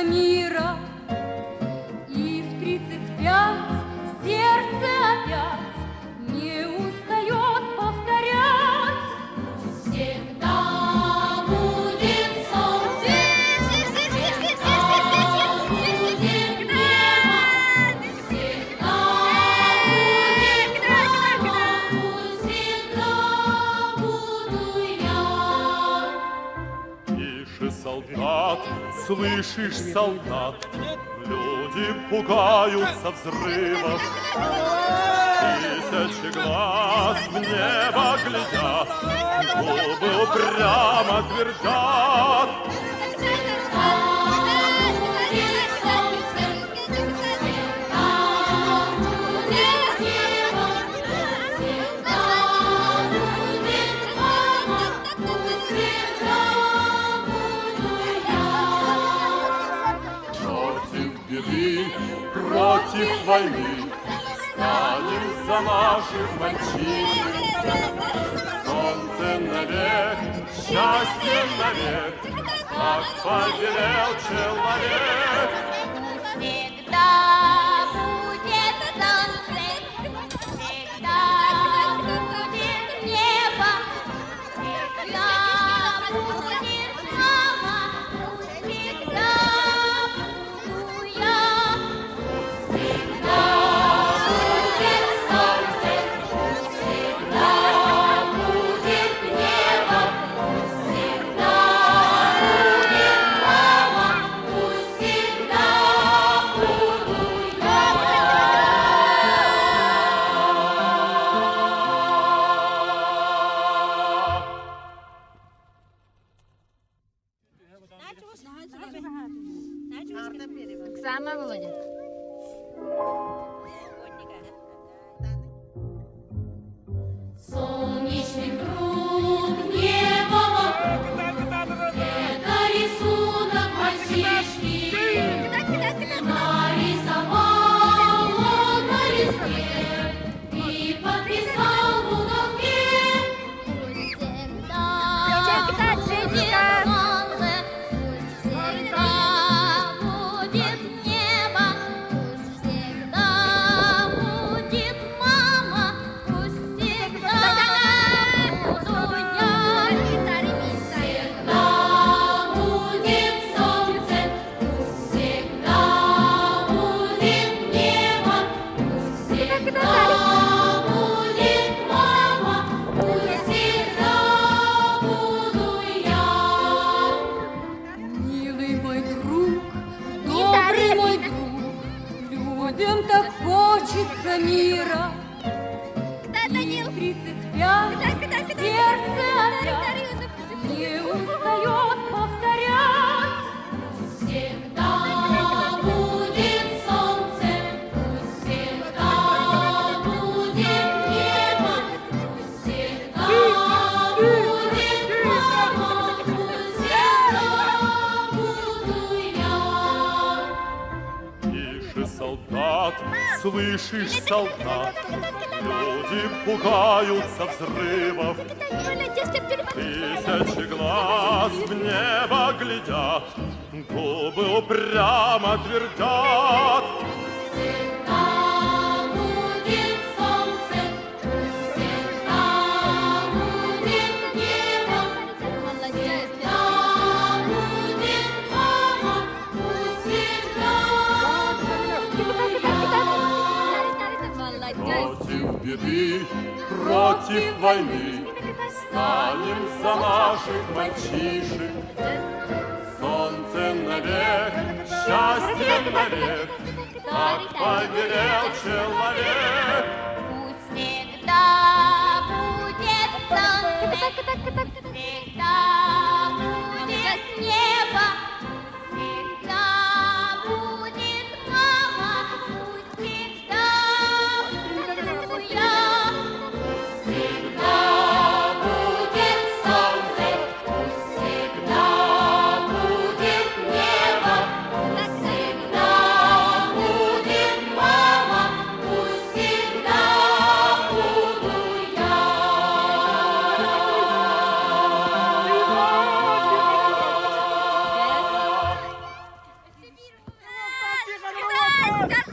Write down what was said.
хочется мира. И в 35 сердце опять не устает повторять. Всегда будет солнце, всегда будет небо, всегда будет мама, всегда буду я. Тише, солдат, слышишь, солдат, люди пугаются взрывов. Тысячи глаз в небо глядят, губы упрямо твердят. Против войны станем за наших мальчишек. Солнце навек, счастье навек, как повелел человек. Всегда будет солнце, всегда будет небо, всегда будет мама, всегда буду я. Всегда будет солнце, всегда будет небо, всегда будет мама, всегда буду я. Оксана, Володя. Солнечный круг, небо вокруг, это рисунок мальчишки. Нарисовал он на листе и подписал в уголке. Пусть всегда будет солнце, пусть всегда будет небо, пусть всегда будет мама, пусть всегда буду я. Всегда будет солнце, пусть всегда будет небо, пусть всегда будет мама, пусть всегда буду я. Милый мой друг, добрый мой друг, людям так хочется мира. И в 35 сердце опять не устает повторять. Всегда будет солнце, пусть всегда будет небо, пусть всегда будет мама, пусть всегда буду я. Тише, солдат, слышишь, солдат, люди пугаются взрывов. Тысячи глаз в небо глядят, губы упрямо твердят. Всегда будет солнце, пусть всегда будет небо, всегда будет мама, пусть всегда буду я. Против беды, против войны станем за наших мальчишек. Солнце навек, счастье навек, как повелел человек. Пусть всегда будет солнце, всегда будет небо, всегда будет мама, пусть всегда буду я. Всегда будет солнце, пусть всегда будет небо, всегда будет мама, пусть всегда Держи!